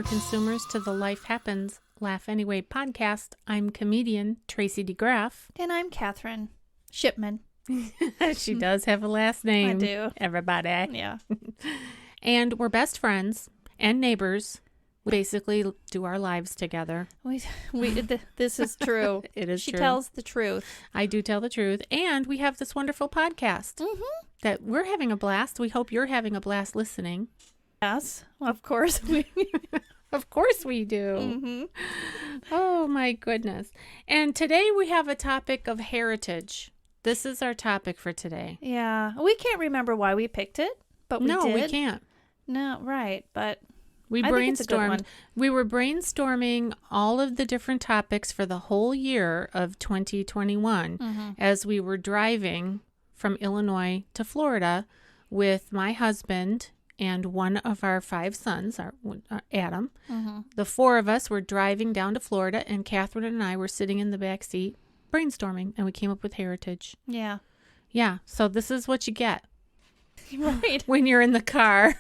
former consumers to the Life Happens, Laugh Anyway podcast. I'm comedian Tracy DeGraff. And I'm Cathrine Shipman. She does have a last name. I do. Everybody. Yeah. And we're best friends and neighbors. We basically do our lives together. This is true. It is She true. tells the truth. I do tell the truth. And we have this wonderful podcast that we're having a blast. We hope you're having a blast listening. Yes, of course. Of course we do. Oh, my goodness. And today we have a topic of heritage. This is our topic for today. Yeah. We can't remember why we picked it, but we did. No, we can't. No, right. But We I think it's a good brainstormed. one. We were brainstorming all of the different topics for the whole year of 2021 as we were driving from Illinois to Florida with my husband and one of our 5 sons, Adam. The 4 of us were driving down to Florida, and Cathrine and I were sitting in the back seat brainstorming, and we came up with heritage. Yeah. Yeah, so this is what you get Right. when you're in the car.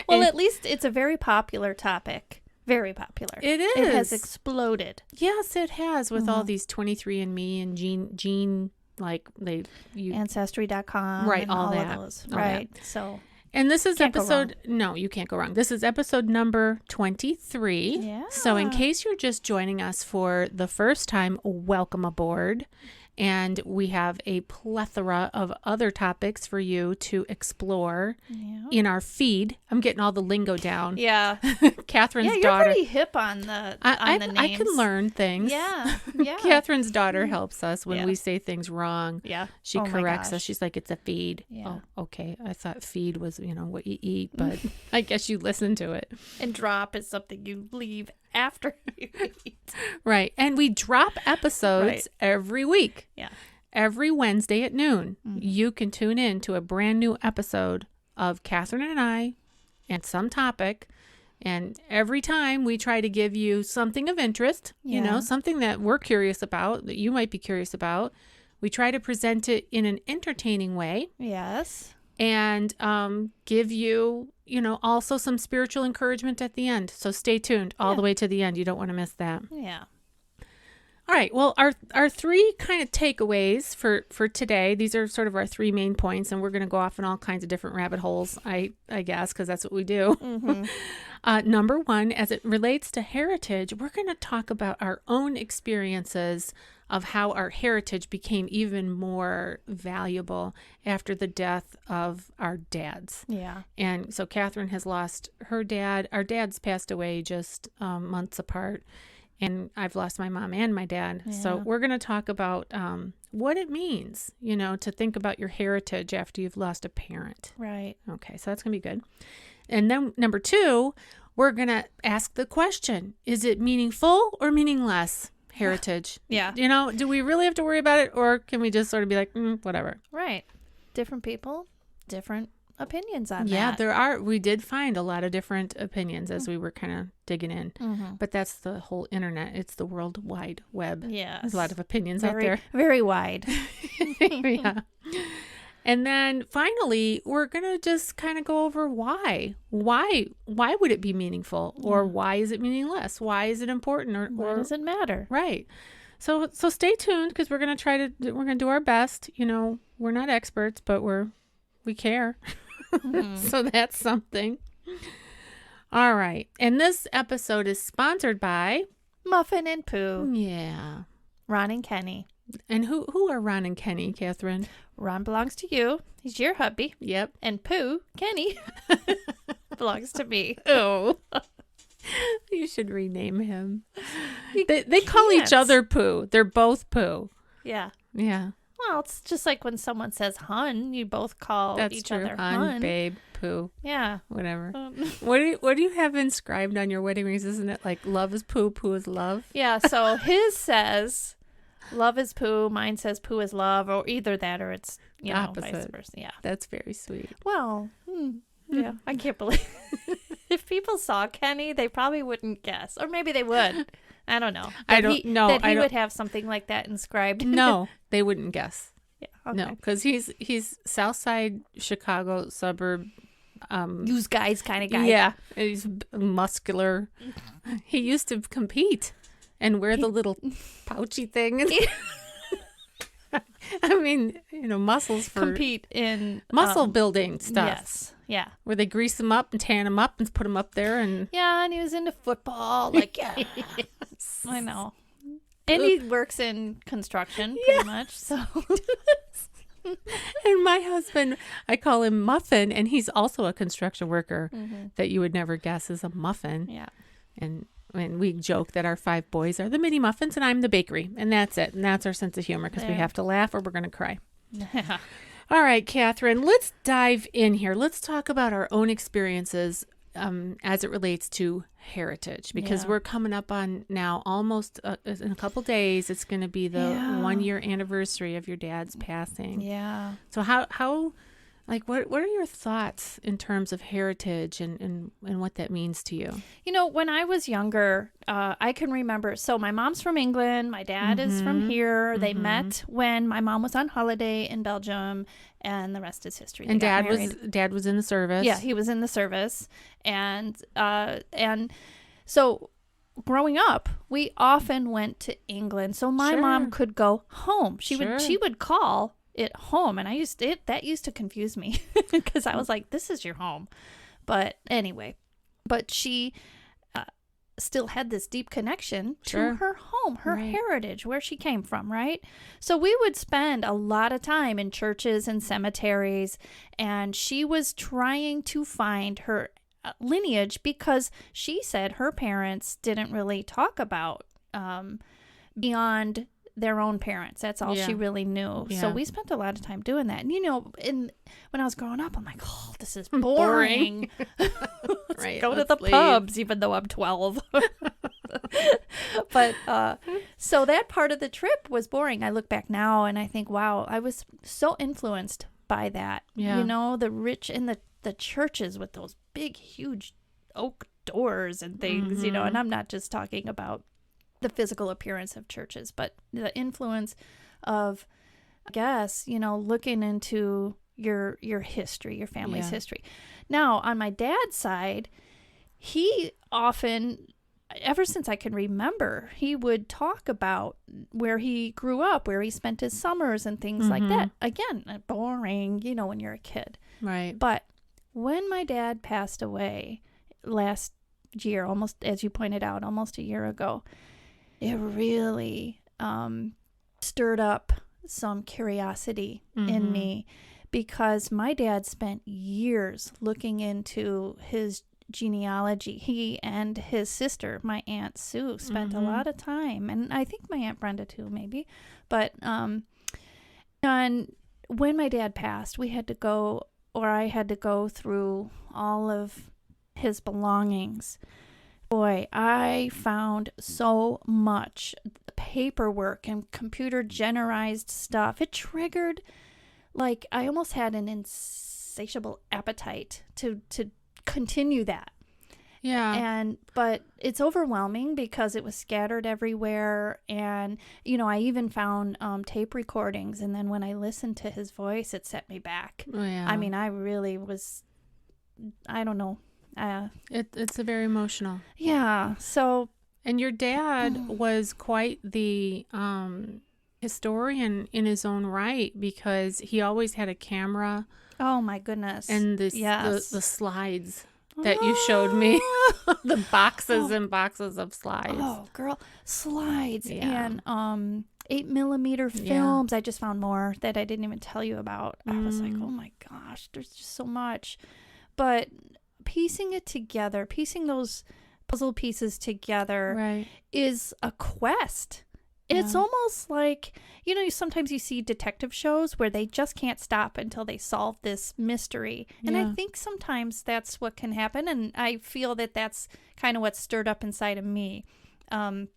Well, at least it's a very popular topic. Very popular. It is. It has exploded. Yes, it has, with all these 23andMe and gene like you Ancestry.com. Right, and all all that. of those. All Right. So, And this is Can't go episode, no, you can't go wrong. This is episode number 23. Yeah. So in case you're just joining us for the first time, welcome aboard. And we have a plethora of other topics for you to explore in our feed. I'm getting all the lingo down. yeah. Catherine's You're daughter. pretty hip on the names. I can learn things. Yeah. Yeah. Catherine's daughter helps us when Yeah. we say things wrong. Yeah. She Oh my corrects us. gosh. She's like, it's a feed. Yeah. Oh, okay. I thought feed was, what you eat, but I guess you listen to it. And drop is something you leave after you eat. Right. And we drop episodes Right. every week. Yeah. Every Wednesday at noon. You can tune in to a brand new episode of Cathrine and I and some topic. And every time we try to give you something of interest, Yeah. something that we're curious about, that you might be curious about. We try to present it in an entertaining way Yes. and give you, also some spiritual encouragement at the end. So stay tuned all the way to the end. You don't want to miss that. Yeah. All right. Well, our 3 kind of takeaways for today, these are sort of our 3 main points, and we're going to go off in all kinds of different rabbit holes, I guess, because that's what we do. Number 1, as it relates to heritage, we're going to talk about our own experiences of how our heritage became even more valuable after the death of our dads. Yeah. And so Cathrine has lost her dad. Our dads passed away just months apart. And I've lost my mom and my dad. Yeah. So we're going to talk about what it means, to think about your heritage after you've lost a parent. Right. Okay, so that's going to be good. And then number 2, we're going to ask the question, is it meaningful or meaningless heritage? Yeah. Do we really have to worry about it, or can we just sort of be like, whatever? Right. Different people, different opinions on Yeah, that. we did find a lot of different opinions as we were kind of digging in. But that's the whole internet. It's the World Wide Web. Yes. There's a lot of opinions out there. Very wide. Yeah. And then finally, we're going to just kind of go over why. Why would it be meaningful? Or why is it meaningless? Why is it important? Why does it matter? Right. So stay tuned, because we're going to do our best. We're not experts, but we care. So that's something. All right. And this episode is sponsored by Muffin and Pooh. Yeah. Ron and Kenny. And who are Ron and Kenny, Cathrine? Ron belongs to you. He's your hubby. Yep. And Pooh, Kenny, belongs to me. Oh. You should rename him. They call each can't. other Pooh. They're both Pooh. Yeah. Yeah. Well, it's just like when someone says hun, you both call That's each true. other Hun, hun. babe, Pooh, Yeah. whatever. What do you have inscribed on your wedding rings? Isn't it like love is Pooh, Pooh is love? Yeah, so his says love is Pooh, mine says Pooh is love, or either that or it's, vice Opposite. versa. Yeah. That's very sweet. Well, yeah, I can't believe if people saw Kenny, they probably wouldn't guess. Or maybe they would. I don't know. I don't know. That he would have something like that inscribed. No, they wouldn't guess. Yeah. Okay. No, because he's South Side Chicago suburb use guys kind of guy. Yeah, he's muscular. He used to compete and wear the little pouchy thing. I mean, muscles for Compete in muscle building stuff. Yes, yeah. Where they grease them up and tan them up and put them up there. And Yeah, and he was into football. Like, yeah, Yes. I know. And he works in construction pretty much. So, And my husband, I call him Muffin, and he's also a construction worker that you would never guess is a muffin. yeah. And we joke that our 5 boys are the mini muffins and I'm the bakery. And that's it. And that's our sense of humor because we There. have to laugh or we're going to cry. All right, Cathrine, let's dive in here. Let's talk about our own experiences as it relates to heritage, because Yeah. we're coming up on now almost in a couple days. It's going to be the 1-year anniversary of your dad's passing. Yeah. So how like what are your thoughts in terms of heritage and what that means to you? When I was younger, I can remember. So my mom's from England. My dad is from here. They met when my mom was on holiday in Belgium, and the rest is history. They And got dad was in the service. Yeah, he was in the service, and so growing up, we often went to England, so my Sure. mom could go home. She Sure. would call it home, and that used to confuse me because I was like, "This is your home," but anyway, she still had this deep connection Sure. to her home, her Right. heritage, where she came from, right? So we would spend a lot of time in churches and cemeteries, and she was trying to find her lineage because she said her parents didn't really talk about beyond their own parents. That's all she Yeah. really knew. So Yeah. we spent a lot of time doing that. And when I was growing up, I'm like, oh, this is Boring. boring. Right. Go to let's the leave. pubs, even though I'm 12. But so that part of the trip was boring. I look back now and I think, wow, I was so influenced by that. Yeah. The rich and the churches with those big, huge oak doors and things, and I'm not just talking about the physical appearance of churches, but the influence of, I guess, looking into your history, your family's Yeah. history. Now, on my dad's side, he often, ever since I can remember, he would talk about where he grew up, where he spent his summers and things like that. Again, boring, when you're a kid. Right. But when my dad passed away last year, almost, as you pointed out, almost a year ago, it really stirred up some curiosity in me, because my dad spent years looking into his genealogy. He and his sister, my Aunt Sue, spent a lot of time, and I think my Aunt Brenda too, maybe. But and when my dad passed, I had to go through all of his belongings. Boy, I found so much paperwork and computer generized stuff. It triggered, like, I almost had an insatiable appetite to continue that. Yeah. But it's overwhelming because it was scattered everywhere. And, I even found tape recordings. And then when I listened to his voice, it set me back. Oh, yeah. I mean, I really was, I don't know. It's a very emotional. Yeah. So. And your dad was quite the historian in his own right, because he always had a camera Oh my goodness. and the slides that you showed me, the boxes and boxes of slides. Oh, girl, slides Yeah. and 8mm films. I just found more that I didn't even tell you about. I was like, oh my gosh, there's just so much. But piecing it together, piecing those puzzle pieces together, Right. is a quest. It's almost like, sometimes you see detective shows where they just can't stop until they solve this mystery. And I think sometimes that's what can happen. And I feel that that's kind of what stirred up inside of me. Kind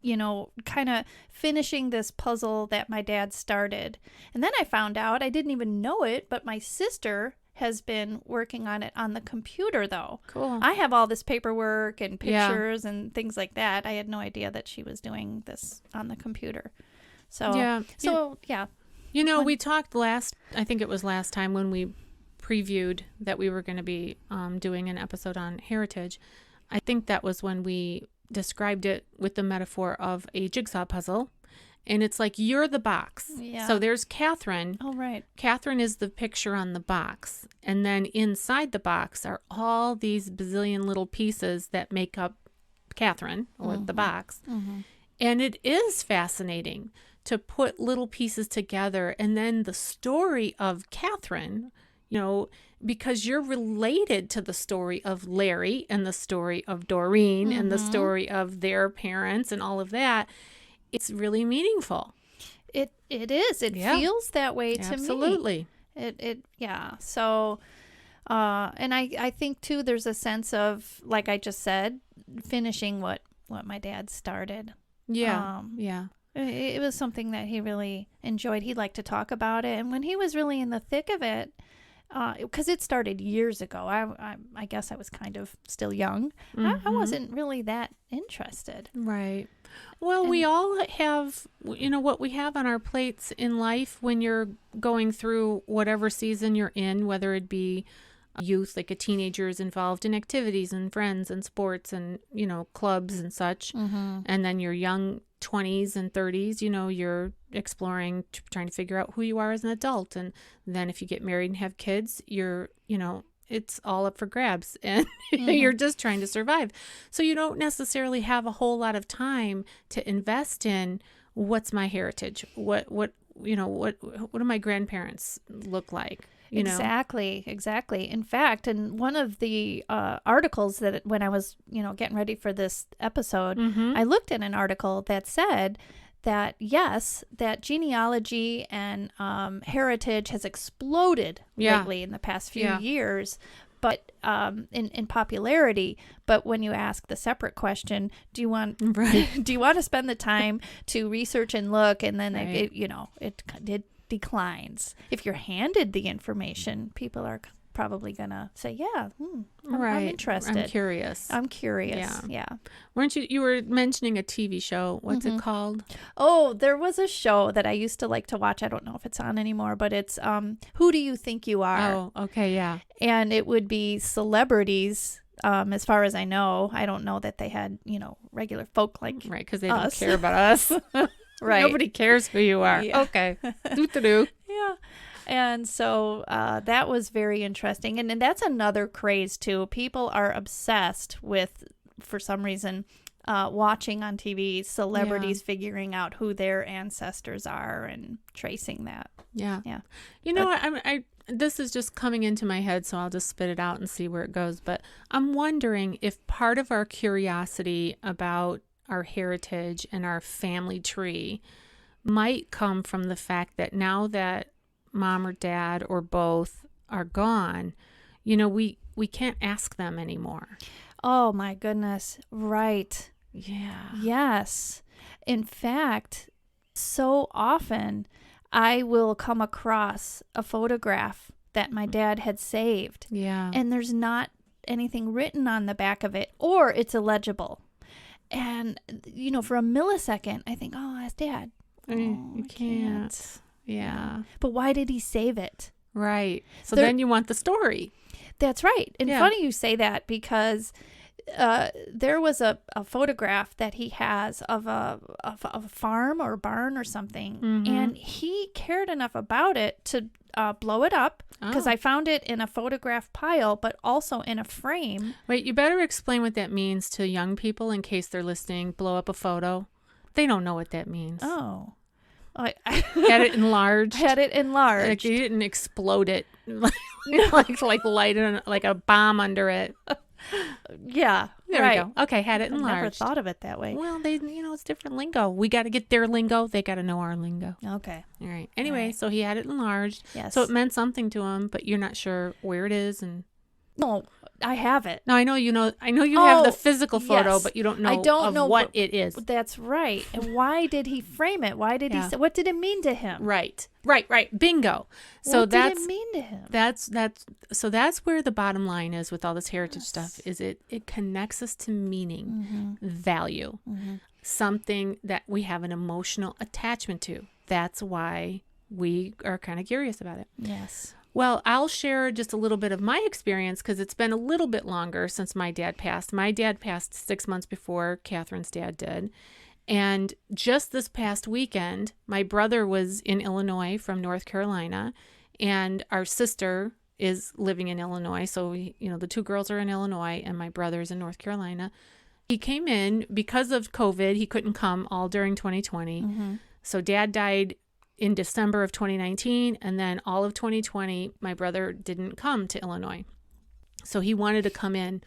of finishing this puzzle that my dad started. And then I found out, I didn't even know it, but my sister has been working on it on the computer, though. Cool. I have all this paperwork and pictures and things like that. I had no idea that she was doing this on the computer. So, Yeah. yeah. We talked I think it was last time when we previewed that we were going to be doing an episode on heritage, I think that was when we described it with the metaphor of a jigsaw puzzle. And it's like, you're the box. Yeah. So there's Cathrine. Oh, right. Cathrine is the picture on the box. And then inside the box are all these bazillion little pieces that make up Cathrine, or the box. Mm-hmm. And it is fascinating to put little pieces together. And then the story of Cathrine, you know, because you're related to the story of Larry and the story of Doreen and the story of their parents and all of that. It's really meaningful. It is. It feels that way to me. Absolutely. Yeah. So, and I think too, there's a sense of, like I just said, finishing what my dad started. Yeah. Yeah. It was something that he really enjoyed. He liked to talk about it. And when he was really in the thick of it, because it started years ago, I guess I was kind of still young. I wasn't really that interested. Right. Well, we all have, you know, what we have on our plates in life when you're going through whatever season you're in, whether it be youth, like a teenager is involved in activities and friends and sports and, you know, clubs and such. And then your young 20s and 30s, you know, you're exploring, trying to figure out who you are as an adult. And then if you get married and have kids, you're, you know, it's all up for grabs and you're just trying to survive. So you don't necessarily have a whole lot of time to invest in what's my heritage? What do my grandparents look like? You know? Exactly. In fact, in one of the articles that when I was, you know, getting ready for this episode, I looked at an article that said that, yes, that genealogy and heritage has exploded lately in the past few years, but in popularity. But when you ask the separate question, do you want to spend the time to research and look, and then it declines. If you're handed the information, people are probably gonna say, "Yeah, I'm interested. I'm curious." Yeah. Weren't you were mentioning a TV show? What's it called? Oh, there was a show that I used to like to watch. I don't know if it's on anymore, but it's Who Do You Think You Are? Oh, okay, yeah. And it would be celebrities. As far as I know, I don't know that they had, you know, regular folk like because they don't care about us. Right. Nobody cares who you are. Yeah. Okay. Do. Yeah. And so that was very interesting. And that's another craze, too. People are obsessed with, for some reason, watching on TV celebrities figuring out who their ancestors are and tracing that. Yeah. Yeah. You know what? I this is just coming into my head, so I'll just spit it out and see where it goes. But I'm wondering if part of our curiosity about our heritage and our family tree might come from the fact that now that mom or dad or both are gone, you know, we can't ask them anymore. Oh my goodness. Right. Yeah. Yes. In fact, so often I will come across a photograph that my dad had saved. Yeah. And there's not anything written on the back of it, or it's illegible. And, you know, for a millisecond, I think, oh, that's Dad. You can't. Yeah. But why did he save it? Right. So then you want the story. That's right. And funny you say that, because there was a photograph that he has of a farm or barn or something. And he cared enough about it to blow it up, because I found it in a photograph pile, but also in a frame. Wait, you better explain what that means to young people in case they're listening. Blow up a photo. They don't know what that means. Oh. Had it enlarged. Like you didn't explode it, like light it, like a bomb under it. Yeah, there we go. Okay, had it enlarged. I never thought of it that way. Well, it's different lingo. We got to get their lingo. They got to know our lingo. Okay. All right. Anyway, so he had it enlarged. Yes. So it meant something to him, but you're not sure where it is. And no, I have it. No, I know you know. I know you have the physical photo, yes. But you don't know what it is. That's right. And why did he frame it? Why did he say? What did it mean to him? Right. Bingo. So what did it mean to him? That's where the bottom line is with all this heritage stuff. Is it connects us to meaning, value, something that we have an emotional attachment to. That's why we are kind of curious about it. Yes. Well, I'll share just a little bit of my experience because it's been a little bit longer since my dad passed. My dad passed 6 months before Catherine's dad did. And just this past weekend, my brother was in Illinois from North Carolina, and our sister is living in Illinois. So, the two girls are in Illinois, and my brother's in North Carolina. He came in because of COVID. He couldn't come all during 2020. Mm-hmm. So Dad died in December of 2019, and then all of 2020, my brother didn't come to Illinois. So he wanted to come in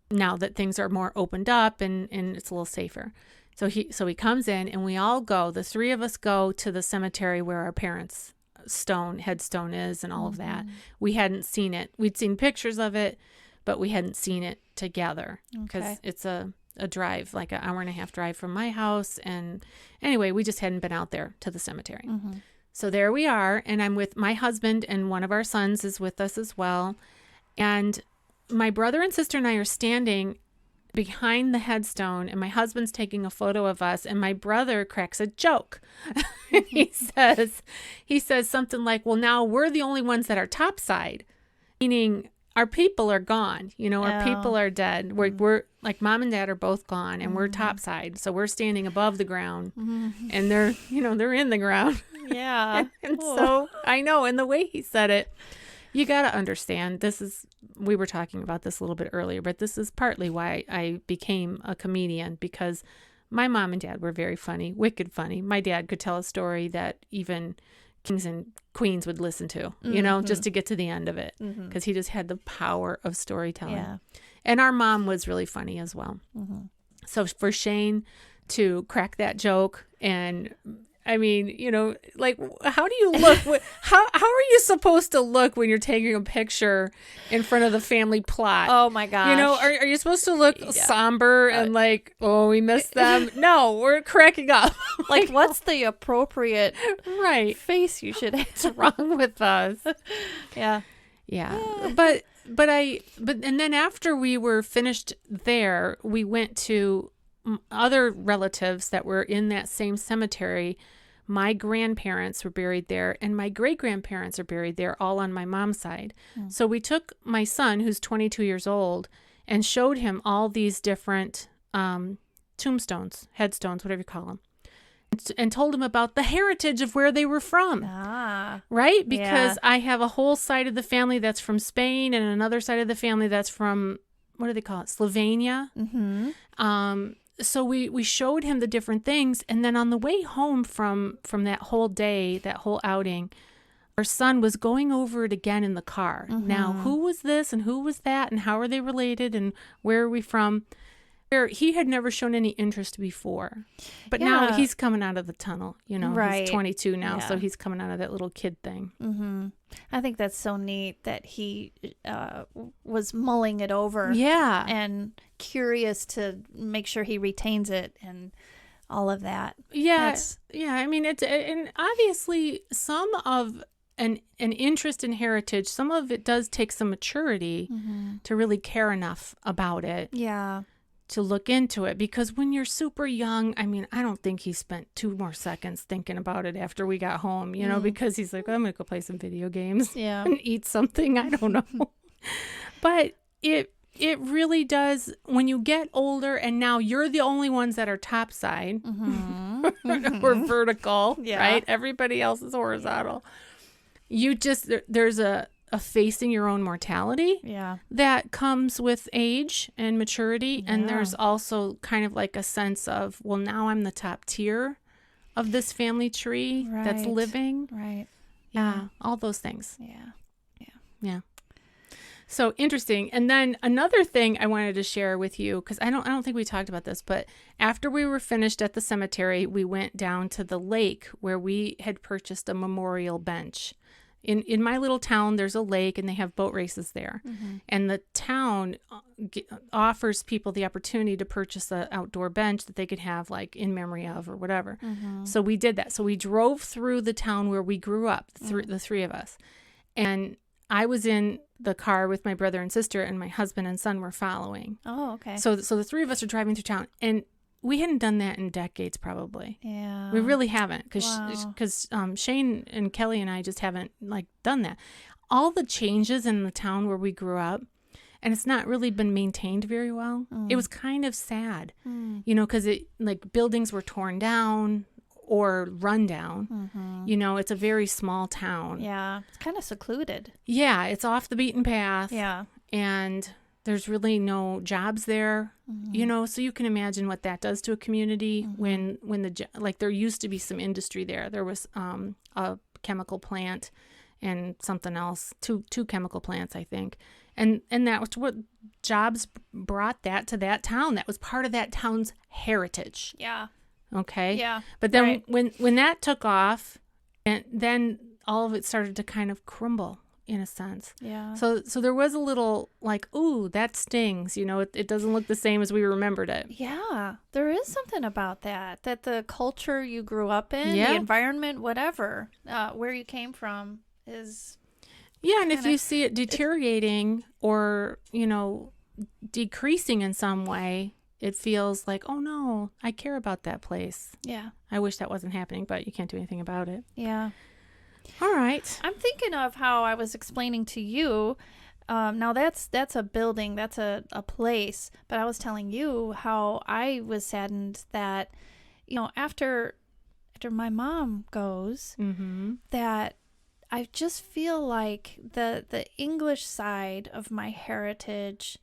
now that things are more opened up and it's a little safer. So he comes in, and we all go. The three of us go to the cemetery where our parents' headstone is and all of that. We hadn't seen it. We'd seen pictures of it, but we hadn't seen it together because it's a drive, like an hour and a half drive from my house. And anyway, we just hadn't been out there to the cemetery. Mm-hmm. So there we are. And I'm with my husband, and one of our sons is with us as well. And my brother and sister and I are standing behind the headstone, and my husband's taking a photo of us, and my brother cracks a joke. he says something like, well, now we're the only ones that are topside, meaning our people are gone. Our people are dead. We're like, Mom and Dad are both gone, and we're topside. So we're standing above the ground, and they're in the ground. Yeah. and so I know. And the way he said it, you got to understand, we were talking about this a little bit earlier, but this is partly why I became a comedian, because my mom and dad were very funny, wicked funny. My dad could tell a story that even kings and queens would listen to, just to get to the end of it, because he just had the power of storytelling. Yeah. And our mom was really funny as well. Mm-hmm. So for Shane to crack that joke, and I mean, like, how do you look? How are you supposed to look when you're taking a picture in front of the family plot? Oh my gosh. Are you supposed to look somber and like, oh, we missed them? No, we're cracking up. Like, what's the appropriate face you should have? What's wrong with us? Yeah. But and then after we were finished there, we went to other relatives that were in that same cemetery. My grandparents were buried there, and my great-grandparents are buried there, all on my mom's side. So we took my son, who's 22 years old, and showed him all these different tombstones, headstones, whatever you call them, and told him about the heritage of where they were from. Right? Because I have a whole side of the family that's from Spain, and another side of the family that's from, what do they call it, Slovenia? Mm-hmm. So we showed him the different things, and then on the way home from that whole day, that whole outing, our son was going over it again in the car. Mm-hmm. Now, who was this and who was that, and how are they related, and where are we from? Where he had never shown any interest before, but now he's coming out of the tunnel. He's 22 now, so he's coming out of that little kid thing. Mm-hmm. I think that's so neat that he was mulling it over. Yeah, and curious to make sure he retains it and all of that. Yeah, I mean, and obviously some of an interest in heritage, some of it does take some maturity to really care enough about it. Yeah. To look into it, because when you're super young, I mean, I don't think he spent 2 more seconds thinking about it after we got home, because he's like, I'm going to go play some video games and eat something. I don't know. But it really does, when you get older and now you're the only ones that are topside or vertical, right? Everybody else is horizontal. You just, there's a facing your own mortality that comes with age and maturity. And there's also kind of like a sense of, well, now I'm the top tier of this family tree that's living. Right. Yeah. All those things. Yeah. So interesting. And then another thing I wanted to share with you, because I don't think we talked about this, but after we were finished at the cemetery, we went down to the lake where we had purchased a memorial bench. In my little town, there's a lake, and they have boat races there. Mm-hmm. And the town offers people the opportunity to purchase an outdoor bench that they could have, like, in memory of or whatever. Mm-hmm. So we did that. So we drove through the town where we grew up, the three of us. And I was in the car with my brother and sister, and my husband and son were following. Oh, okay. So the three of us are driving through town, and we hadn't done that in decades, probably. Yeah. We really haven't, because Wow. Shane and Kelly and I just haven't done that. All the changes in the town where we grew up, and it's not really been maintained very well. It was kind of sad, because buildings were torn down or run down. It's a very small town. Yeah. It's kind of secluded. Yeah, it's off the beaten path. Yeah. And there's really no jobs there, so you can imagine what that does to a community when there used to be some industry there. There was a chemical plant and something else, two chemical plants, I think. And that was what jobs brought that to that town. That was part of that town's heritage. Yeah. Okay. Yeah. But then when that took off, and then all of it started to kind of crumble in a sense. Yeah. So there was a little ooh, that stings. It doesn't look the same as we remembered it. Yeah. There is something about that the culture you grew up in, the environment, whatever, where you came from is. Yeah. And if you see it deteriorating or, decreasing in some way, it feels like, oh no, I care about that place. Yeah. I wish that wasn't happening, but you can't do anything about it. Yeah. All right. I'm thinking of how I was explaining to you. Now that's a building, that's a place. But I was telling you how I was saddened that, after my mom goes, that I just feel like the English side of my heritage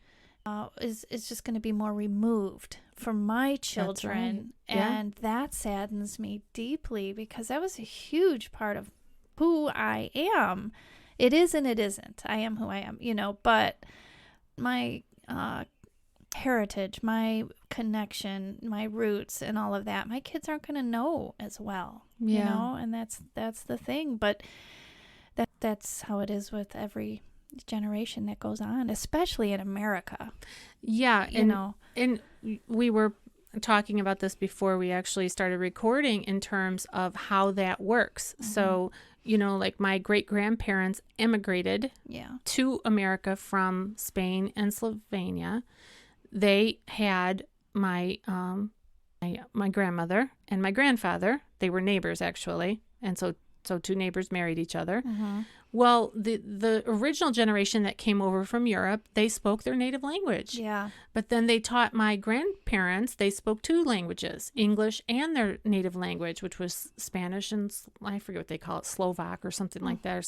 is just going to be more removed from my children. That's right. And that saddens me deeply because that was a huge part of who I am. It is and it isn't. I am who I am, but my heritage, my connection, my roots and all of that, my kids aren't going to know as well, and that's the thing. But that's how it is with every generation that goes on, especially in America. Yeah. And we were talking about this before we actually started recording in terms of how that works. So, my great-grandparents immigrated to America from Spain and Slovenia. They had my grandmother and my grandfather. They were neighbors, actually. And so two neighbors married each other. Well, the original generation that came over from Europe, they spoke their native language. Yeah. But then they taught my grandparents, they spoke two languages, English and their native language, which was Spanish and I forget what they call it, Slovak or something like that, or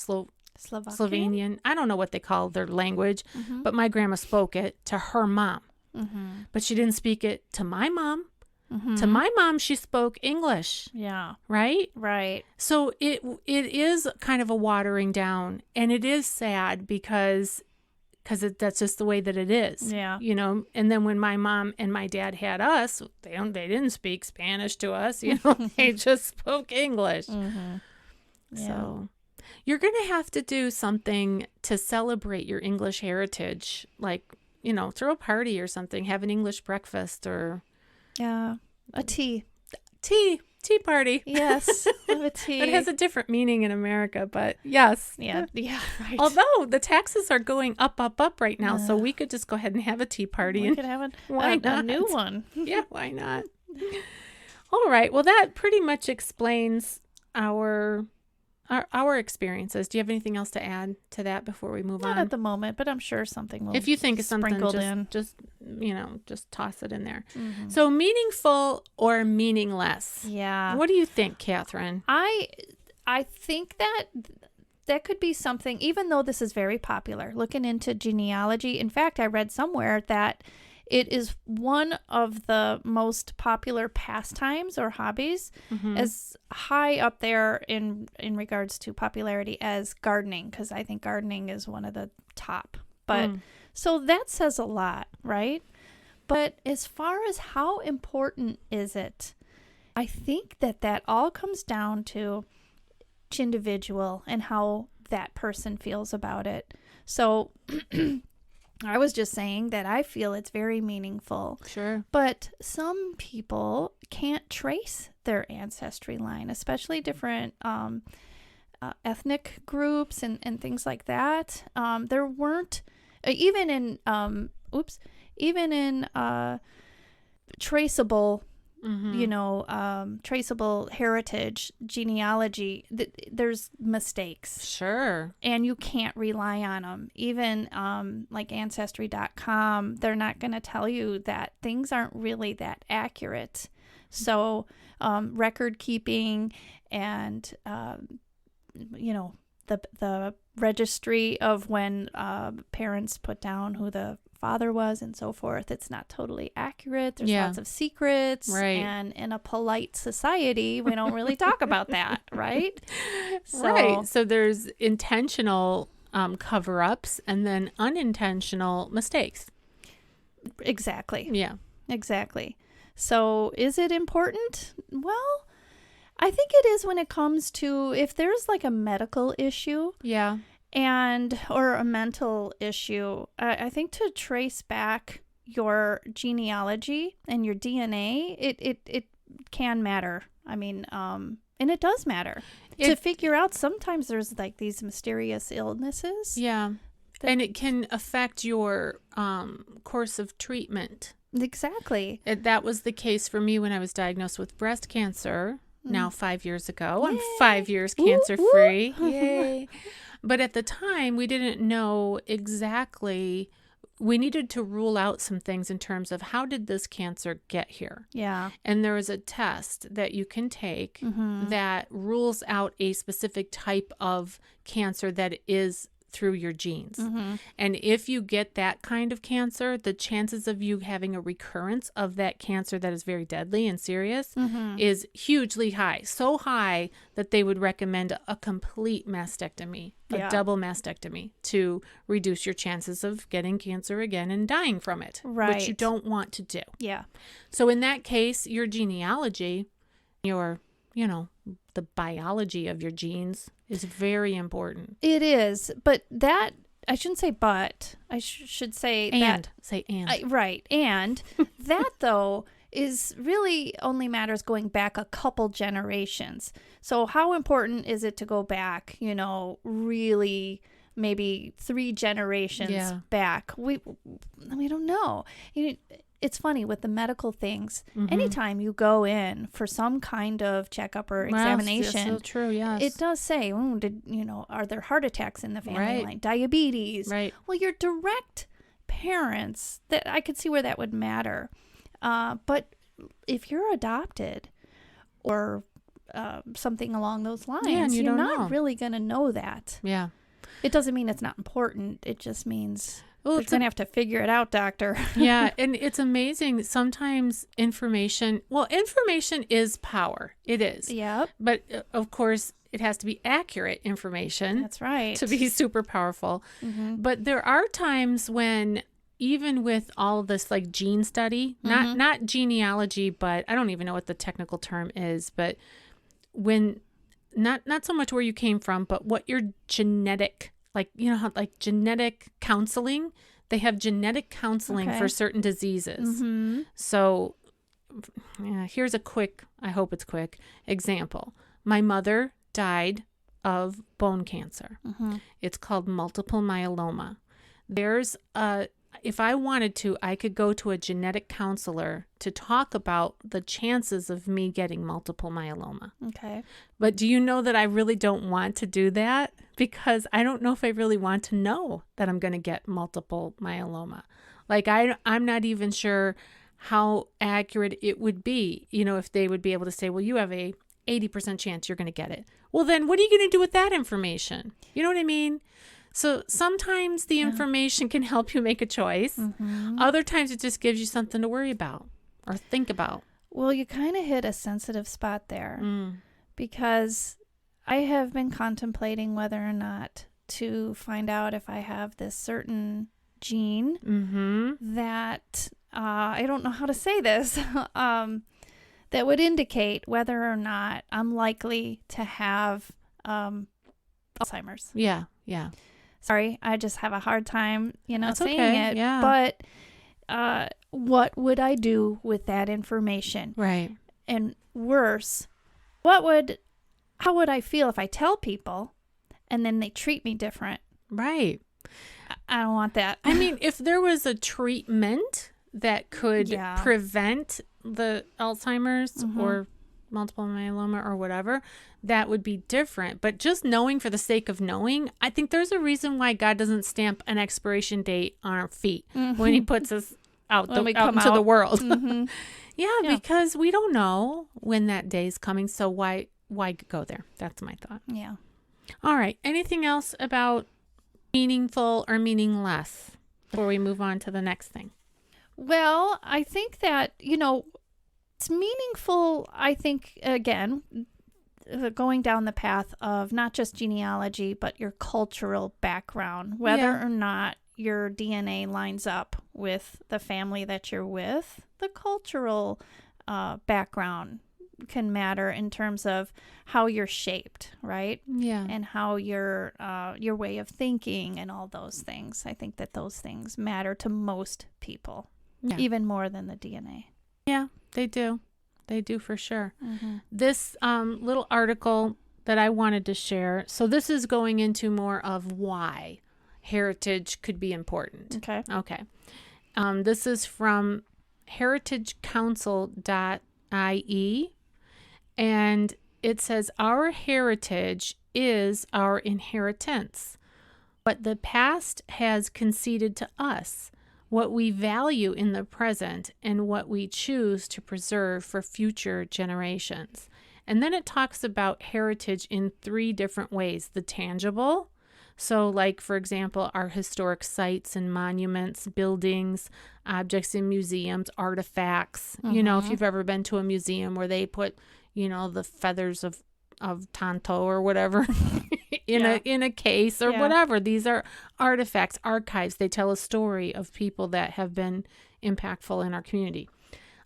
Slovenian. I don't know what they call their language, but my grandma spoke it to her mom. But she didn't speak it to my mom. To my mom, she spoke English. Yeah. Right? Right. So it is kind of a watering down, and it is sad because that's just the way that it is. Yeah. And then when my mom and my dad had us, they didn't speak Spanish to us. They just spoke English. Yeah. So you're going to have to do something to celebrate your English heritage, throw a party or something, have an English breakfast or. Yeah, a tea party. Yes, have a tea. It has a different meaning in America, but yes. Yeah, right. Although the taxes are going up right now, so we could just go ahead and have a tea party. We could have a new one. Yeah, why not? All right. Well, that pretty much explains our experiences. Do you have anything else to add to that before we move on? Not at the moment, but I'm sure something will. If you think of something, just toss it in there. So, meaningful or meaningless? Yeah. What do you think, Cathrine? I think that could be something. Even though this is very popular, looking into genealogy. In fact, I read somewhere that it is one of the most popular pastimes or hobbies, as high up there in regards to popularity as gardening, because I think gardening is one of the top. But so that says a lot, right? But as far as how important is it, I think that all comes down to each individual and how that person feels about it. So I was just saying that I feel it's very meaningful. Sure. But some people can't trace their ancestry line, especially different ethnic groups and things like that. There weren't, even in traceable traceable heritage, genealogy, there's mistakes. Sure. And you can't rely on them. Even like Ancestry.com, they're not going to tell you that things aren't really that accurate. So record keeping and, the registry of when parents put down who the father was and so forth, it's not totally accurate. There's lots of secrets. Right. And in a polite society, we don't really talk about that, right? Right. So there's intentional cover-ups and then unintentional mistakes. Exactly. Yeah. Exactly. So is it important? Well, I think it is when it comes to if there's like a medical issue. Yeah. Or a mental issue, I think to trace back your genealogy and your DNA, it can matter. I mean, and it does matter to figure out. Sometimes there's like these mysterious illnesses. Yeah. And it can affect your course of treatment. Exactly. That was the case for me when I was diagnosed with breast cancer now 5 years ago. Yay. I'm 5 years cancer-free. Yay. But at the time, we didn't know exactly. We needed to rule out some things in terms of how did this cancer get here? Yeah. And there is a test that you can take that rules out a specific type of cancer that is through your genes. And if you get that kind of cancer, the chances of you having a recurrence of that cancer that is very deadly and serious is hugely high. So high that they would recommend a complete mastectomy, a double mastectomy, to reduce your chances of getting cancer again and dying from it, which you don't want to do. Yeah. So in that case, your genealogy, your, the biology of your genes is very important. It is, but that, I shouldn't say but, I should say and. Right, and that, though, is really only matters going back a couple generations. So how important is it to go back, really maybe 3 generations back? We don't know. It's funny with the medical things. Anytime you go in for some kind of checkup or examination, that's so true, yes. It does say, are there heart attacks in the family line? Diabetes. Right. Well, your direct parents, that I could see where that would matter. But if you're adopted or something along those lines, you're not really going to know that. Yeah. It doesn't mean it's not important. It just means... Well, you're going to have to figure it out, doctor. Yeah, and it's amazing. Sometimes information is power. It is. Yep. But, of course, it has to be accurate information. That's right. To be super powerful. But there are times when, even with all of this, like gene study, not genealogy, but I don't even know what the technical term is, but when, not so much where you came from, but what your genetic... Like, how like genetic counseling, they have genetic counseling for certain diseases. So here's a quick, I hope it's quick, example. My mother died of bone cancer. It's called multiple myeloma. If I wanted to, I could go to a genetic counselor to talk about the chances of me getting multiple myeloma. Okay. But do you know that I really don't want to do that? Because I don't know if I really want to know that I'm going to get multiple myeloma. Like, I'm not even sure how accurate it would be, if they would be able to say, well, you have a 80% chance you're going to get it. Well, then what are you going to do with that information? You know what I mean? So sometimes the information can help you make a choice. Other times it just gives you something to worry about or think about. Well, you kind of hit a sensitive spot there because I have been contemplating whether or not to find out if I have this certain gene that, I don't know how to say this, that would indicate whether or not I'm likely to have Alzheimer's. Yeah. Sorry, I just have a hard time, That's saying okay. it. Yeah. But what would I do with that information? Right. And worse, how would I feel if I tell people and then they treat me different? Right. I don't want that. I mean, if there was a treatment that could prevent the Alzheimer's or multiple myeloma or whatever, that would be different. But just knowing for the sake of knowing, I think there's a reason why God doesn't stamp an expiration date on our feet when he puts us out into the world. Yeah, because we don't know when that day is coming. So why go there? That's my thought. Yeah. All right. Anything else about meaningful or meaningless before we move on to the next thing? Well, I think that, it's meaningful, I think, again, going down the path of not just genealogy, but your cultural background, whether or not your DNA lines up with the family that you're with. The cultural background can matter in terms of how you're shaped, right? Yeah. And how your way of thinking and all those things. I think that those things matter to most people, even more than the DNA. Yeah, they do. They do for sure. This little article that I wanted to share, so this is going into more of why heritage could be important. Okay. This is from heritagecouncil.ie, and it says, our heritage is our inheritance. What the past has conceded to us, what we value in the present, and what we choose to preserve for future generations. And then it talks about heritage in 3 different ways. The tangible, so like, for example, our historic sites and monuments, buildings, objects in museums, artifacts. If you've ever been to a museum where they put, the feathers of Tonto or whatever in a case or whatever. These are artifacts, archives. They tell a story of people that have been impactful in our community.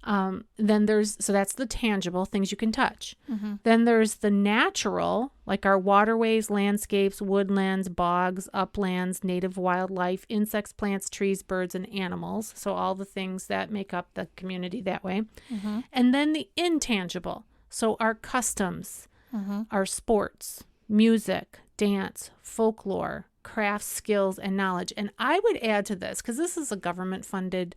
Then so that's the tangible, things you can touch. Then there's the natural, like our waterways, landscapes, woodlands, bogs, uplands, native wildlife, insects, plants, trees, birds, and animals. So all the things that make up the community that way. And then the intangible, so our customs, our sports, music, dance, folklore, crafts, skills, and knowledge. And I would add to this, because this is a government-funded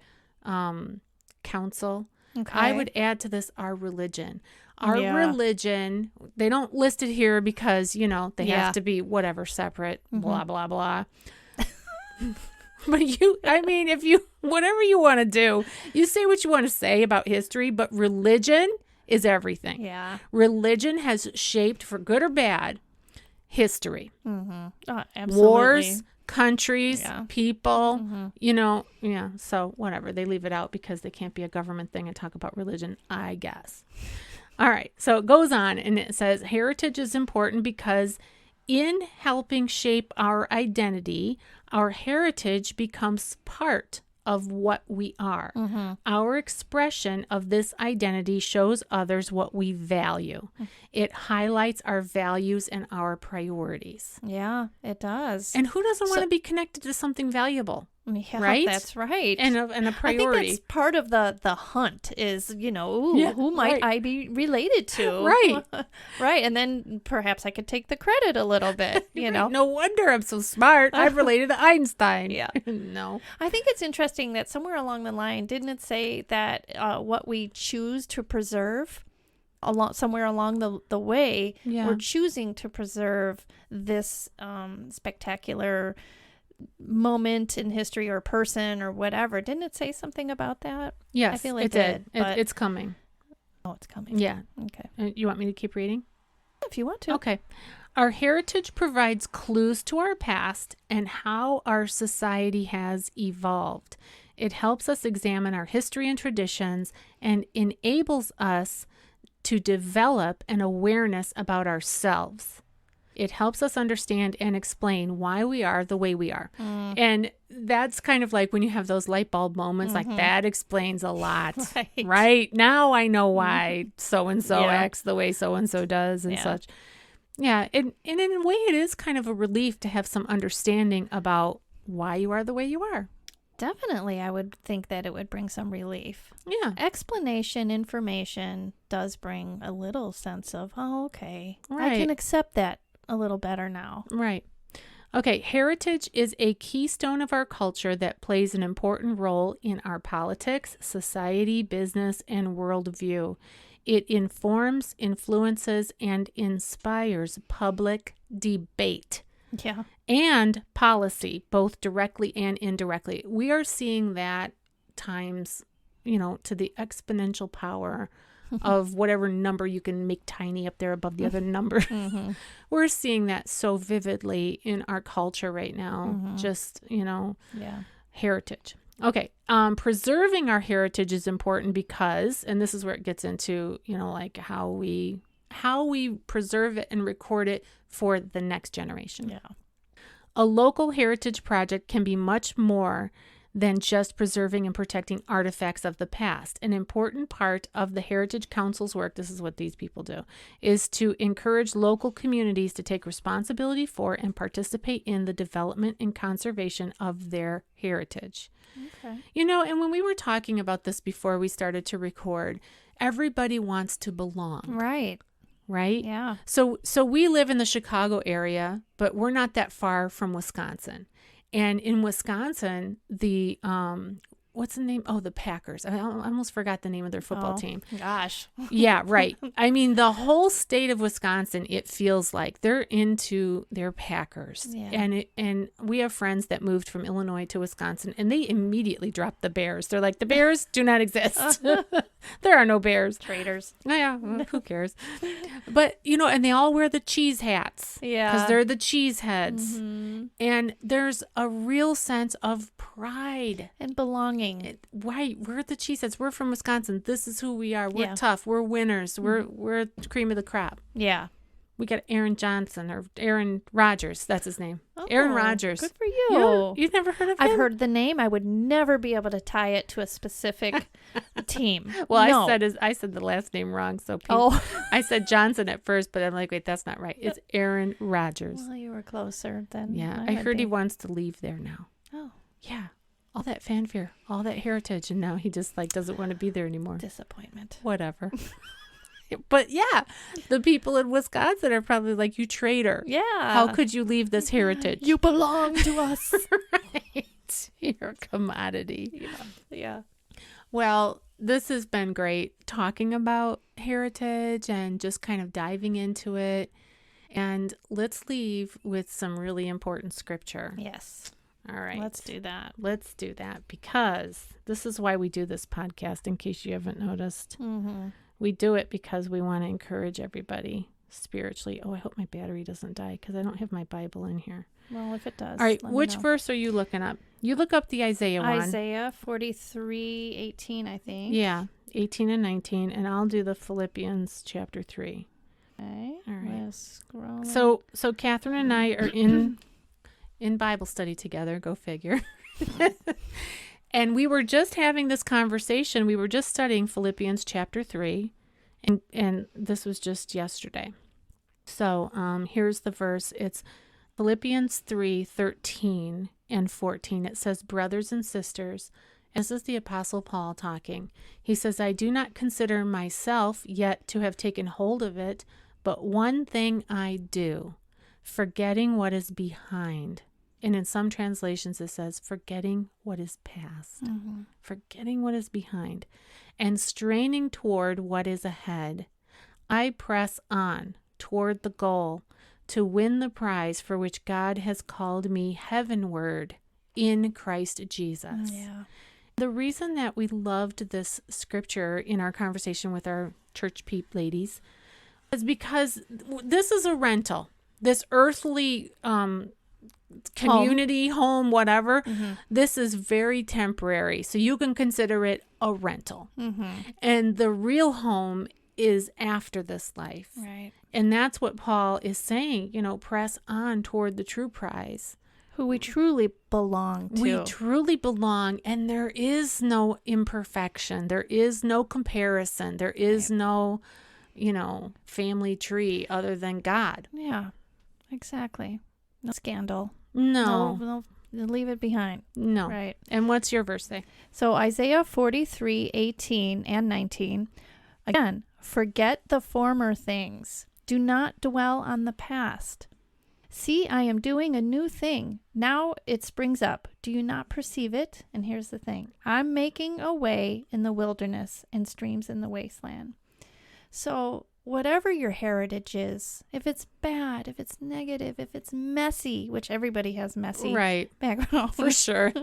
council. I would add to this our religion. Our religion, they don't list it here because, they have to be whatever separate, blah, blah, blah. But whatever you want to do, you say what you want to say about history, but religion is everything. Yeah. Religion has shaped, for good or bad, history. Oh, absolutely. Wars, countries, people, so whatever. They leave it out because they can't be a government thing and talk about religion, I guess. All right. So it goes on and it says, heritage is important because in helping shape our identity, our heritage becomes part of what we are. Our expression of this identity shows others what we value. It highlights our values and our priorities. Yeah, it does. And who doesn't want to be connected to something valuable? Yeah, right? That's right. And a priority. I think that's part of the hunt is, who might I be related to? Right. Right. And then perhaps I could take the credit a little bit, No wonder I'm so smart. I'm related to Einstein. Yeah. No. I think it's interesting that somewhere along the line, didn't it say that what we choose to preserve somewhere along the way, we're choosing to preserve this spectacular moment in history or person or whatever. Didn't it say something about that? Yes, I feel like it did. It's coming. Oh, it's coming. Yeah. Okay. You want me to keep reading? If you want to. Okay. Our heritage provides clues to our past and how our society has evolved. It helps us examine our history and traditions and enables us to develop an awareness about ourselves. It helps us understand and explain why we are the way we are. And that's kind of like when you have those light bulb moments, like that explains a lot, right? Now I know why so-and-so acts the way so-and-so does and such. Yeah. And in a way, it is kind of a relief to have some understanding about why you are the way you are. Definitely, I would think that it would bring some relief. Yeah. Explanation, information does bring a little sense of, oh, okay. Right. I can accept that a little better now. Right. Okay, heritage is a keystone of our culture that plays an important role in our politics, society, business, and worldview. It informs, influences, and inspires public debate. Yeah. And policy, both directly and indirectly. We are seeing that times, to the exponential power of whatever number you can make tiny up there above the other number. Mm-hmm. We're seeing that so vividly in our culture right now. Mm-hmm. Just, Yeah. heritage. Okay. Preserving our heritage is important because, and this is where it gets into, like how we preserve it and record it for the next generation. Yeah. A local heritage project can be much more than just preserving and protecting artifacts of the past. An important part of the Heritage Council's work, this is what these people do, is to encourage local communities to take responsibility for and participate in the development and conservation of their heritage. Okay. And when we were talking about this before we started to record, everybody wants to belong. Right. Right? Yeah. So we live in the Chicago area, but we're not that far from Wisconsin. And in Wisconsin, the what's the name? Oh, the Packers. I almost forgot the name of their football team. Gosh. Yeah, right. I mean, the whole state of Wisconsin, it feels like they're into their Packers. Yeah. And we have friends that moved from Illinois to Wisconsin, and they immediately dropped the Bears. They're like, the Bears do not exist. There are no Bears. Traitors. Oh, yeah, well, who cares? But, and they all wear the cheese hats. Yeah. Because they're the cheese heads. Mm-hmm. And there's a real sense of pride. And belonging. Right. We're the cheese heads. We're from Wisconsin. This is who we are. We're Yeah. tough. We're winners. We're cream of the crop. Yeah. We got Aaron Johnson or Aaron Rodgers. That's his name. Aaron Rodgers. Good for you. You've never heard of him? I've heard the name. I would never be able to tie it to a specific team. Well, No. I said the last name wrong. So I said Johnson at first, but I'm like, wait, that's not right. It's Aaron Rodgers. Well, you were closer than Yeah. I I would heard he be. wants to leave there now. Oh, Yeah. All that fanfare, all that heritage, and now he just doesn't want to be there anymore. disappointment. Whatever. But yeah, the people in Wisconsin are probably like, you traitor. Yeah. How could you leave this heritage? You belong to us. Right. You're a commodity. Yeah. Well, this has been great talking about heritage and just kind of diving into it. And let's leave with some really important scripture. Yes. All right. Let's do that. Let's do that because this is why we do this podcast, in case you haven't noticed. Mm-hmm. We do it because we want to encourage everybody spiritually. Oh, I hope my battery doesn't die because I don't have my Bible in here. Well, if it does. All right. let me Which know. verse are you looking up? You look up the Isaiah one. Isaiah 43:18, I think. Yeah, 18 and 19. And I'll do the Philippians chapter 3. Okay. All right. Let's scroll. So Catherine and I are in Bible study together. Go figure. And we were just having this conversation. We were just studying Philippians chapter 3. And this was just yesterday. So here's the verse. It's Philippians 3:13 and 14. It says, brothers and sisters, this is the Apostle Paul talking. He says, I do not consider myself yet to have taken hold of it, but one thing I do, forgetting what is behind. And in some translations it says, forgetting what is past. Mm-hmm. Forgetting what is behind, and straining toward what is ahead. I press on toward the goal to win the prize for which God has called me heavenward in Christ Jesus. Yeah. The reason that we loved this scripture in our conversation with our church peep ladies is because this is a rental. This earthly community, home, whatever, this is very temporary. So you can consider it a rental. Mm-hmm. And the real home is after this life. Right. And that's what Paul is saying, press on toward the true prize. Who we truly belong to. We truly belong, and there is no imperfection. There is no comparison. There is no, family tree other than God. Yeah, exactly. No scandal. No. Leave it behind. No. Right. And what's your verse say? So Isaiah 43:18 and 19. Again, forget the former things. Do not dwell on the past. See, I am doing a new thing. Now it springs up. Do you not perceive it? And here's the thing. I'm making a way in the wilderness and streams in the wasteland. So whatever your heritage is, if it's bad, if it's negative, if it's messy, which everybody has messy background. For sure.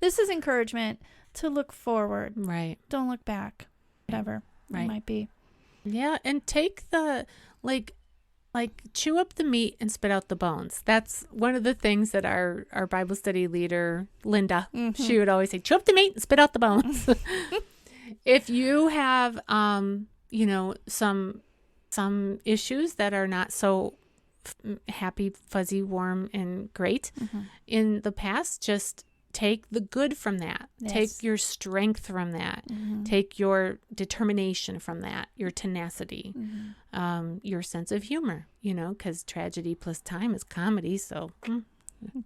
This is encouragement to look forward. Right. Don't look back. Whatever it might be. Yeah, and take the, like chew up the meat and spit out the bones. That's one of the things that our Bible study leader, Linda, she would always say, chew up the meat and spit out the bones. If you have, some issues that are not so happy, fuzzy, warm, and great in the past, just take the good from that. Yes. Take your strength from that. Take your determination from that, your tenacity, your sense of humor, because tragedy plus time is comedy. So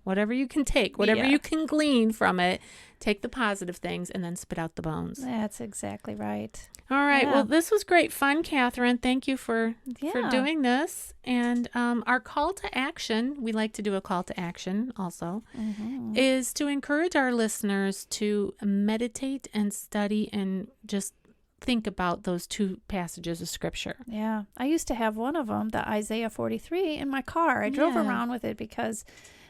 whatever you can take, whatever you can glean from it, take the positive things and then spit out the bones. That's exactly right. All right. Yeah. Well, this was great fun, Cathrine. Thank you for doing this. And our call to action, we like to do a call to action also, is to encourage our listeners to meditate and study and just think about those two passages of Scripture. Yeah. I used to have one of them, the Isaiah 43, in my car. I drove around with it because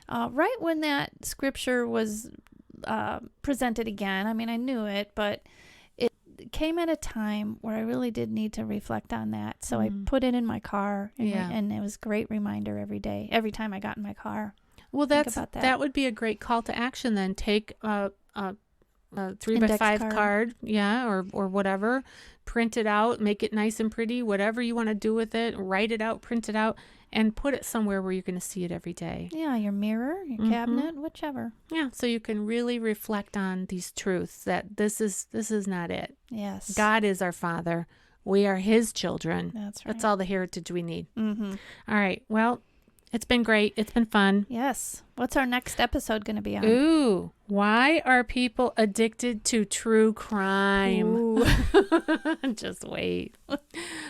right when that Scripture was presented again, I mean, I knew it, but came at a time where I really did need to reflect on that. So I put it in my car, and it was a great reminder every day, every time I got in my car. Well, that would be a great call to action then. Take a 3x5 card, or whatever, print it out, make it nice and pretty, whatever you want to do with it, write it out, print it out, and put it somewhere where you're going to see it every day. Yeah, your mirror, your cabinet, whichever. Yeah, so you can really reflect on these truths that this is not it. Yes. God is our Father. We are His children. That's right. That's all the heritage we need. All right, well, it's been great. It's been fun. Yes. What's our next episode going to be on? Ooh, why are people addicted to true crime? Just wait.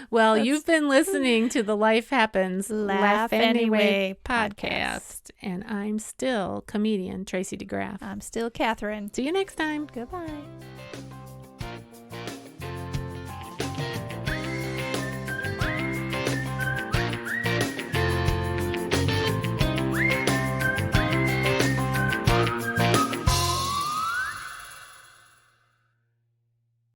Well, you've been listening to the Life Happens, Laugh Anyway podcast. And I'm still comedian Tracy DeGraff. I'm still Cathrine. See you next time. Goodbye.